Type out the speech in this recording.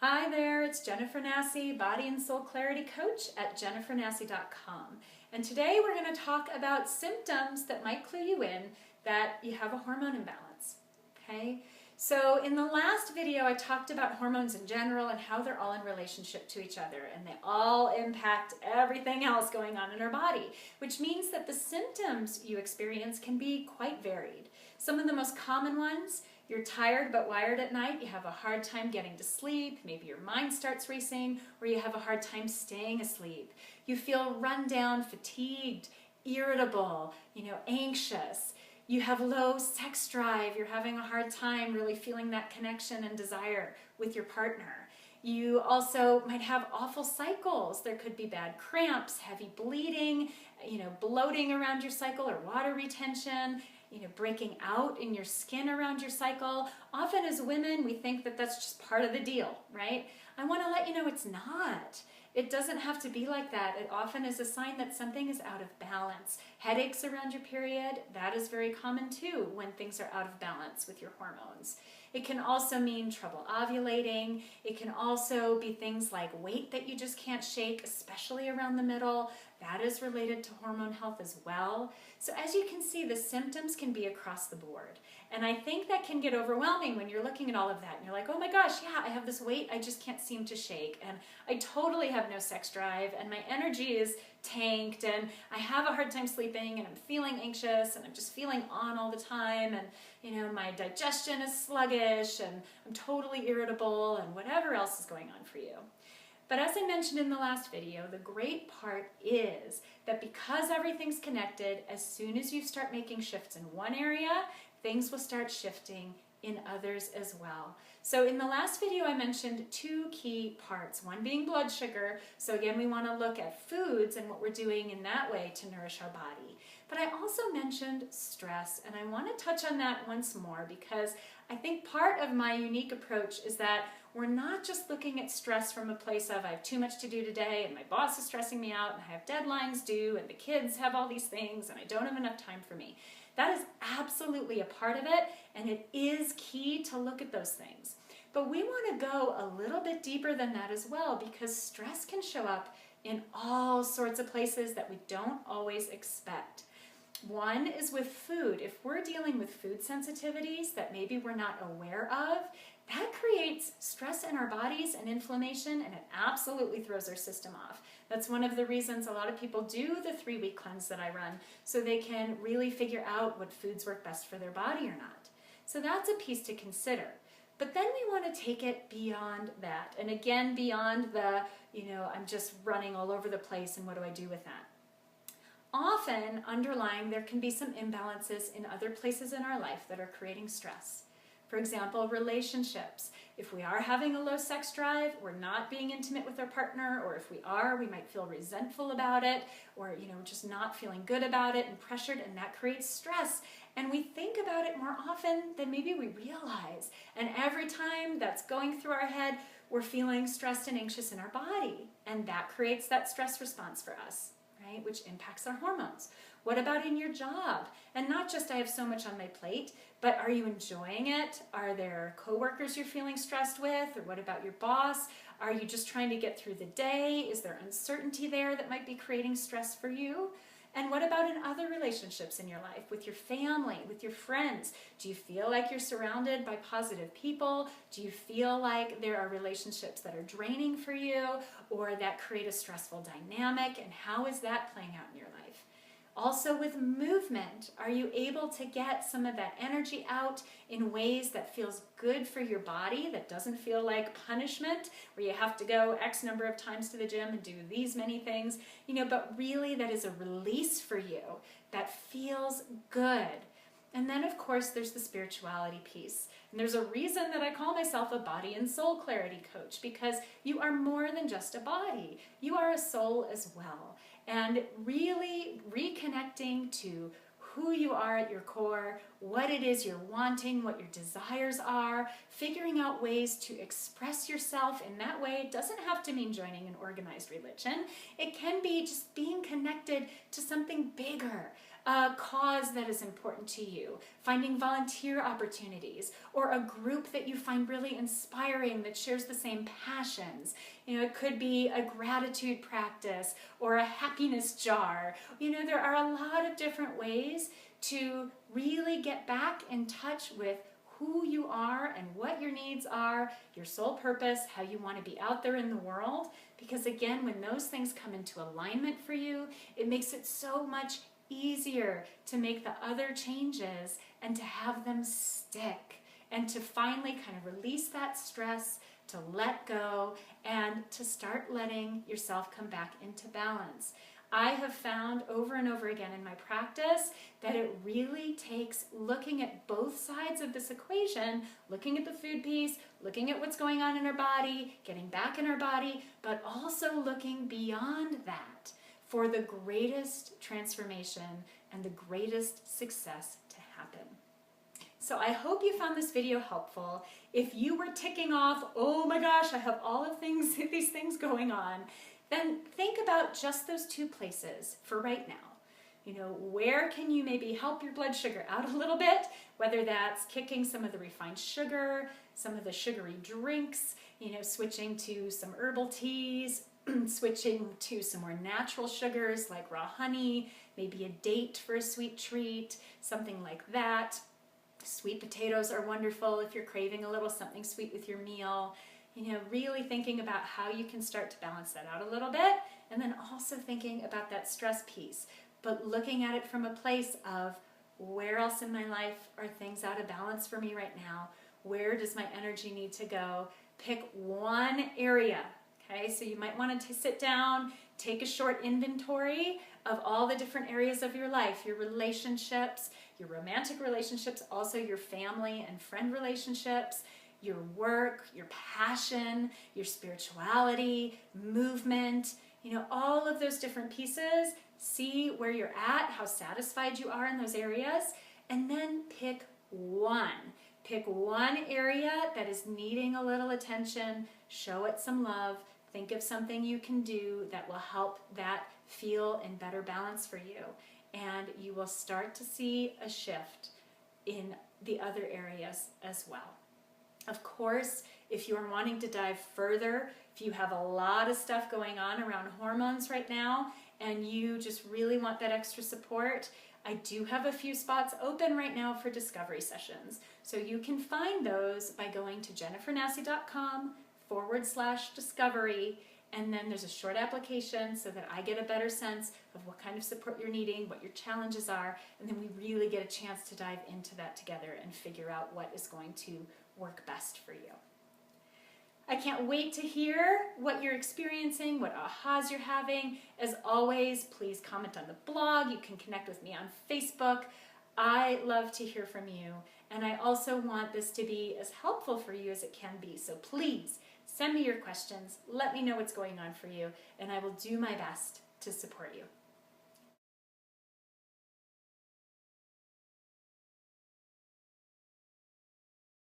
Hi there, it's Jennifer Nassi, Body and Soul Clarity Coach at jennifernassi.com. And today we're going to talk about symptoms that might clue you in that you have a hormone imbalance. Okay? So in the last video I talked about hormones in general and how they're all in relationship to each other, and they all impact everything else going on in our body, which means that the symptoms you experience can be quite varied. Some of the most common ones: you're tired but wired at night, you have a hard time getting to sleep, maybe your mind starts racing, or you have a hard time staying asleep. You feel run down, fatigued, irritable, anxious. You have low sex drive, you're having a hard time really feeling that connection and desire with your partner. You also might have awful cycles. There could be bad cramps, heavy bleeding, bloating around your cycle or water retention, breaking out in your skin around your cycle. Often as women, we think that that's just part of the deal, right? I want to let you know it's not. It doesn't have to be like that. It often is a sign that something is out of balance. Headaches around your period, that is very common too when things are out of balance with your hormones. It can also mean trouble ovulating. It can also be things like weight that you just can't shake, especially around the middle. That is related to hormone health as well. So as you can see, the symptoms can be across the board. And I think that can get overwhelming when you're looking at all of that and you're like, oh my gosh, yeah, I have this weight I just can't seem to shake, and I totally have no sex drive, and my energy is tanked, and I have a hard time sleeping, and I'm feeling anxious, and I'm just feeling on all the time, and my digestion is sluggish, and I'm totally irritable, and whatever else is going on for you. But as I mentioned in the last video, the great part is that because everything's connected, as soon as you start making shifts in one area, things will start shifting in others as well. So in the last video I mentioned two key parts, one being blood sugar. So again, we want to look at foods and what we're doing in that way to nourish our body. But I also mentioned stress, and I want to touch on that once more because I think part of my unique approach is that we're not just looking at stress from a place of I have too much to do today and my boss is stressing me out and I have deadlines due and the kids have all these things and I don't have enough time for me. That is absolutely a part of it, and it is key to look at those things. But we want to go a little bit deeper than that as well, because stress can show up in all sorts of places that we don't always expect. One is with food. If we're dealing with food sensitivities that maybe we're not aware of, that creates stress in our bodies and inflammation, and it absolutely throws our system off. That's one of the reasons a lot of people do the 3-week cleanse that I run, so they can really figure out what foods work best for their body or not. So that's a piece to consider. But then we want to take it beyond that. And again, beyond the, I'm just running all over the place and what do I do with that? Often underlying, there can be some imbalances in other places in our life that are creating stress. For example, relationships. If we are having a low sex drive, we're not being intimate with our partner, or if we are, we might feel resentful about it, or just not feeling good about it and pressured, and that creates stress. And we think about it more often than maybe we realize. And every time that's going through our head, we're feeling stressed and anxious in our body, and that creates that stress response for us, right? Which impacts our hormones. What about in your job? And not just I have so much on my plate, but are you enjoying it? Are there coworkers you're feeling stressed with? Or what about your boss? Are you just trying to get through the day? Is there uncertainty there that might be creating stress for you? And what about in other relationships in your life, with your family, with your friends? Do you feel like you're surrounded by positive people? Do you feel like there are relationships that are draining for you or that create a stressful dynamic? And how is that playing out in your life? Also with movement, are you able to get some of that energy out in ways that feels good for your body, that doesn't feel like punishment, where you have to go X number of times to the gym and do these many things, but really that is a release for you, that feels good. And then, of course, there's the spirituality piece. And there's a reason that I call myself a body and soul clarity coach, because you are more than just a body. You are a soul as well. And really reconnecting to who you are at your core, what it is you're wanting, what your desires are, figuring out ways to express yourself in that way. It doesn't have to mean joining an organized religion. It can be just being connected to something bigger, a cause that is important to you, finding volunteer opportunities, or a group that you find really inspiring that shares the same passions. It could be a gratitude practice or a happiness jar. There are a lot of different ways to really get back in touch with who you are and what your needs are, your soul purpose, how you want to be out there in the world. Because again, when those things come into alignment for you, it makes it so much easier to make the other changes and to have them stick and to finally kind of release that stress, to let go, and to start letting yourself come back into balance. I have found over and over again in my practice that it really takes looking at both sides of this equation, looking at the food piece, looking at what's going on in our body, getting back in our body, but also looking beyond that for the greatest transformation and the greatest success to happen. So I hope you found this video helpful. If you were ticking off, oh my gosh, I have all of these things going on, then think about just those two places for right now. Where can you maybe help your blood sugar out a little bit? Whether that's kicking some of the refined sugar, some of the sugary drinks, switching to some herbal teas, switching to some more natural sugars like raw honey, maybe a date for a sweet treat, something like that. Sweet potatoes are wonderful if you're craving a little something sweet with your meal. Really thinking about how you can start to balance that out a little bit, and then also thinking about that stress piece, but looking at it from a place of where else in my life are things out of balance for me right now? Where does my energy need to go? Pick one area, okay? So you might want to sit down, take a short inventory of all the different areas of your life, your relationships, your romantic relationships, also your family and friend relationships, your work, your passion, your spirituality, movement, all of those different pieces. See where you're at, how satisfied you are in those areas, and then pick one. Pick one area that is needing a little attention, show it some love, think of something you can do that will help that feel in better balance for you, and you will start to see a shift in the other areas as well. Of course, if you are wanting to dive further, if you have a lot of stuff going on around hormones right now and you just really want that extra support, I do have a few spots open right now for discovery sessions. So you can find those by going to jennifernassey.com/discovery, and then there's a short application so that I get a better sense of what kind of support you're needing, what your challenges are, and then we really get a chance to dive into that together and figure out what is going to work best for you. I can't wait to hear what you're experiencing, what ahas you're having. As always, please comment on the blog. You can connect with me on Facebook. I love to hear from you, and I also want this to be as helpful for you as it can be. So please send me your questions. Let me know what's going on for you, and I will do my best to support you.